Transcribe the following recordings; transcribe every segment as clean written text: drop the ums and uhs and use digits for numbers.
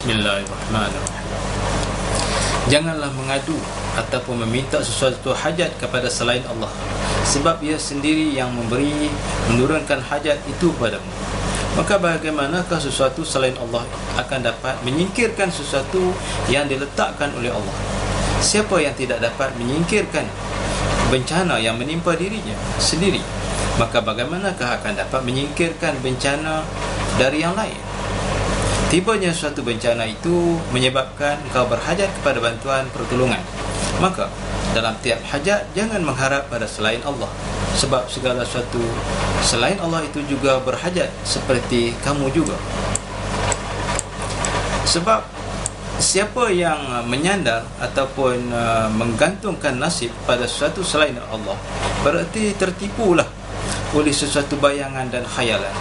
Bismillahirrahmanirrahim. Janganlah mengadu ataupun meminta sesuatu hajat kepada selain Allah, sebab Ia sendiri yang menurunkan hajat itu padamu. Maka bagaimanakah sesuatu selain Allah akan dapat menyingkirkan sesuatu yang diletakkan oleh Allah? Siapa yang tidak dapat menyingkirkan bencana yang menimpa dirinya sendiri, maka bagaimanakah akan dapat menyingkirkan bencana dari yang lain? Tibanya suatu bencana itu menyebabkan engkau berhajat kepada bantuan pertolongan. Maka dalam tiap hajat jangan mengharap pada selain Allah, sebab segala sesuatu selain Allah itu juga berhajat seperti kamu juga. Sebab siapa yang menyandar ataupun menggantungkan nasib pada sesuatu selain Allah, berarti tertipulah oleh sesuatu bayangan dan khayalan.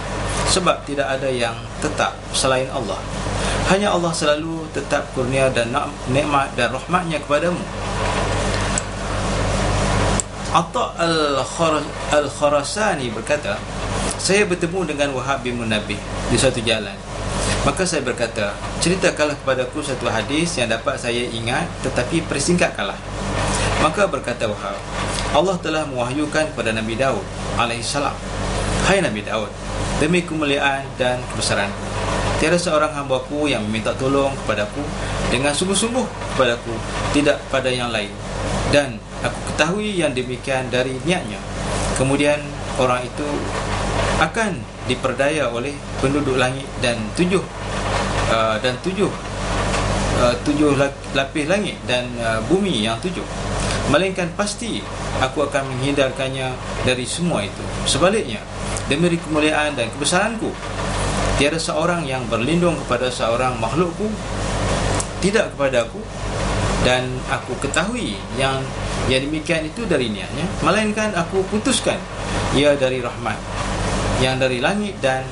Sebab tidak ada yang tetap selain Allah. Hanya Allah selalu tetap kurnia dan nikmat dan rahmatnya kepadamu. Atta al-Khurasani berkata, saya bertemu dengan Wahab bin Munabbih di suatu jalan. Maka saya berkata, ceritakanlah kepadaku satu hadis yang dapat saya ingat, tetapi persingkatkanlah. Maka berkata Wahab, Allah telah mewahyukan kepada Nabi Daud alaihissalam, hai Nabi Daud, demi kemuliaan dan kebesaranku, tiada seorang hambaku yang meminta tolong kepadaku dengan sungguh-sungguh kepadaku, tidak pada yang lain. Dan aku ketahui yang demikian dari niatnya. Kemudian orang itu akan diperdaya oleh penduduk langit dan tujuh lapis langit dan bumi yang tujuh, melainkan pasti aku akan menghindarkannya dari semua itu. Sebaliknya, demi kemuliaan dan kebesaranku, tiada seorang yang berlindung kepada seorang makhlukku, tidak kepada aku, dan aku ketahui yang demikian itu dari niatnya, melainkan aku putuskan ia dari rahmat yang dari langit, dan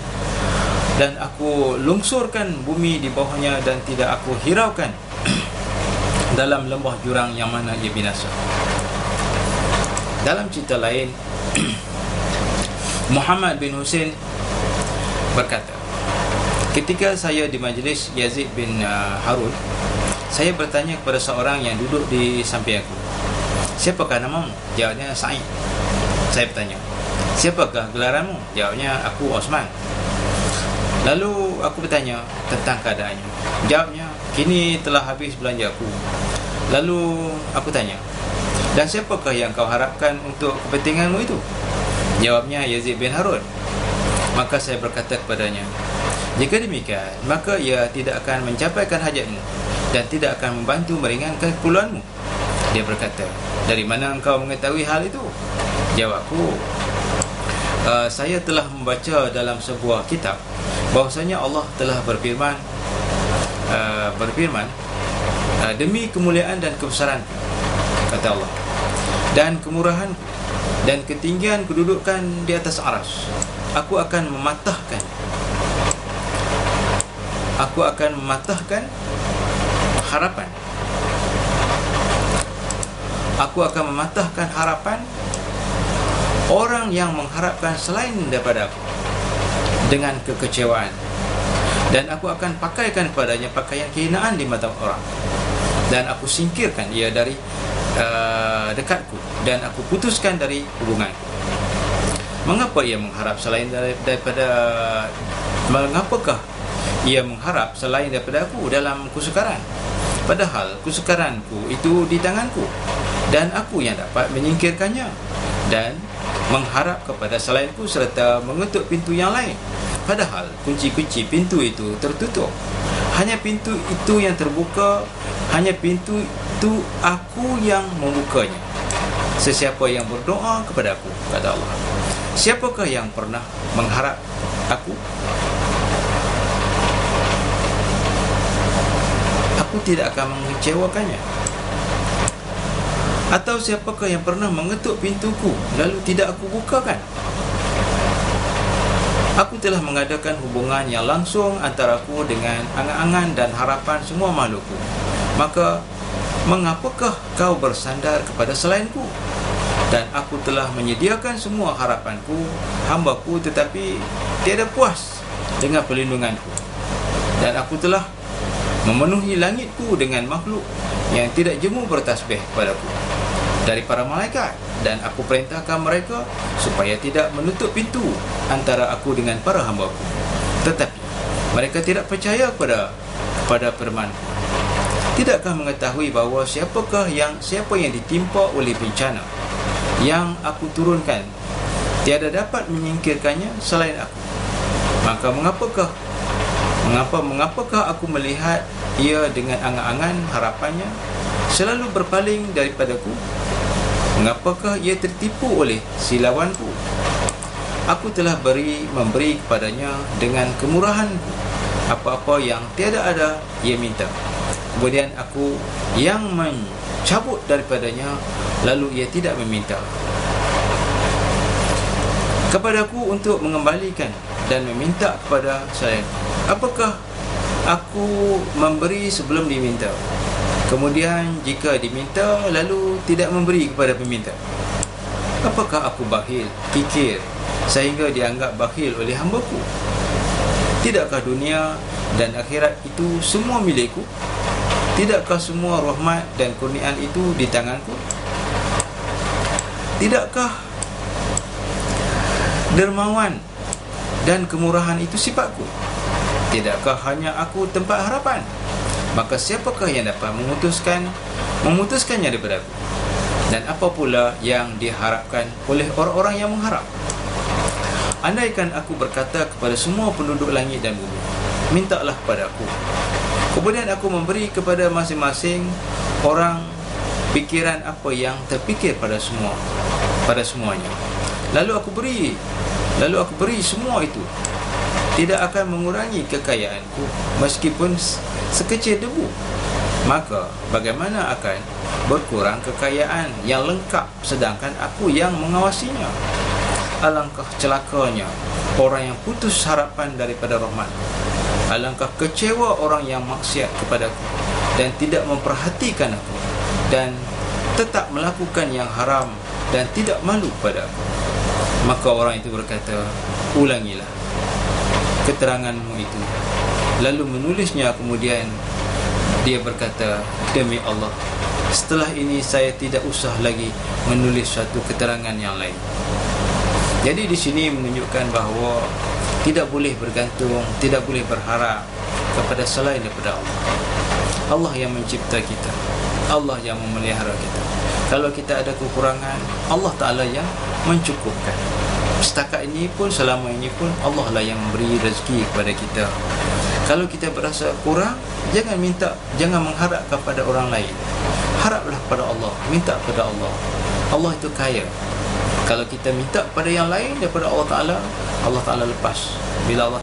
aku lungsurkan bumi di bawahnya, dan tidak aku hiraukan dalam lembah jurang yang mana ia binasa. Dalam cerita lain, Muhammad bin Husain berkata, ketika saya di majlis Yazid bin Harun, saya bertanya kepada seorang yang duduk di samping aku, siapakah namamu? Jawabnya Sa'id. Saya bertanya, siapakah gelaranmu? Jawabnya, aku Osman. Lalu aku bertanya tentang keadaannya. Jawabnya, kini telah habis belanja aku. Lalu aku tanya, dan siapakah yang kau harapkan untuk kepentinganmu itu? Jawabnya Yazid bin Harun. Maka saya berkata kepadanya, jika demikian, maka ia tidak akan mencapaikan hajatmu dan tidak akan membantu meringankan keperluanmu. Dia berkata, dari mana engkau mengetahui hal itu? Jawabku, saya telah membaca dalam sebuah kitab bahwasanya Allah telah berfirman, demi kemuliaan dan kebesaran, kata Allah, dan kemurahan dan ketinggian kedudukan di atas aras, aku akan mematahkan harapan. Aku akan mematahkan harapan orang yang mengharapkan selain daripada aku dengan kekecewaan, dan aku akan pakaikan padanya pakaian kehinaan di mata orang, dan aku singkirkan ia dari dekatku, dan aku putuskan dari hubunganku. Mengapa ia mengharap selain mengapakah ia mengharap selain daripada aku dalam kesukaran? Padahal kesukaranku itu di tanganku, dan aku yang dapat menyingkirkannya, dan mengharap kepada selainku serta mengetuk pintu yang lain, padahal kunci-kunci pintu itu tertutup. Hanya pintu itu yang terbuka, hanya pintu itu aku yang membukanya. Sesiapa yang berdoa kepada aku, kata Allah, siapakah yang pernah mengharap aku? Aku tidak akan mengecewakannya. Atau siapakah yang pernah mengetuk pintuku lalu tidak aku bukakan? Aku telah mengadakan hubungan yang langsung antara aku dengan angan-angan dan harapan semua makhlukku. Maka mengapakah kau bersandar kepada selainku? Dan aku telah menyediakan semua harapanku hambaku, tetapi tiada puas dengan perlindunganku. Dan aku telah memenuhi langitku dengan makhluk yang tidak jemu bertasbih kepadaku dari para malaikat, dan aku perintahkan mereka supaya tidak menutup pintu antara aku dengan para hamba-Ku. Tetapi mereka tidak percaya kepada firman-Ku. Tidakkah mengetahui bahawa siapa yang ditimpa oleh bencana yang aku turunkan tiada dapat menyingkirkannya selain aku? Maka mengapakah aku melihat ia dengan angan-angan harapannya selalu berpaling daripadaku? Mengapakah ia tertipu oleh silawanku? Aku telah memberi kepadanya dengan kemurahanku apa-apa yang tiada ada ia minta. Kemudian aku yang mencabut daripadanya, lalu ia tidak meminta kepadaku untuk mengembalikan dan meminta kepada saya. Apakah aku memberi sebelum diminta, kemudian jika diminta lalu tidak memberi kepada peminta? Apakah aku bakhil, kikir, sehingga dianggap bakhil oleh hamba-Ku? Tidakkah dunia dan akhirat itu semua milikku? Tidakkah semua rahmat dan kurniaan itu di tanganku? Tidakkah dermawan dan kemurahan itu sifatku? Tidakkah hanya aku tempat harapan? Maka siapakah yang dapat memutuskannya daripada aku? Dan apa pula yang diharapkan oleh orang-orang yang mengharap? Andaikan aku berkata kepada semua penduduk langit dan bumi, mintalah kepada aku, kemudian aku memberi kepada masing-masing orang pikiran apa yang terfikir pada semuanya, lalu aku beri semua itu, tidak akan mengurangi kekayaanku meskipun sekecil debu. Maka bagaimana akan berkurang kekayaan yang lengkap sedangkan aku yang mengawasinya? Alangkah celakanya orang yang putus harapan daripada rahmat. Alangkah kecewa orang yang maksiat kepadaku dan tidak memperhatikan aku, dan tetap melakukan yang haram dan tidak malu pada aku. Maka orang itu berkata, ulangilah keteranganmu itu. Lalu menulisnya. Kemudian dia berkata, demi Allah, setelah ini saya tidak usah lagi menulis suatu keterangan yang lain. Jadi di sini menunjukkan bahawa tidak boleh bergantung, tidak boleh berharap kepada selain daripada Allah. Allah yang mencipta kita, Allah yang memelihara kita. Kalau kita ada kekurangan, Allah Ta'ala yang mencukupkan. Setakat ini pun, selama ini pun, Allah lah yang memberi rezeki kepada kita. Kalau kita berasa kurang, jangan mengharap kepada orang lain. Haraplah kepada Allah, minta kepada Allah. Allah itu kaya. Kalau kita minta kepada yang lain daripada Allah Ta'ala, Allah Ta'ala lepas. Bila Allah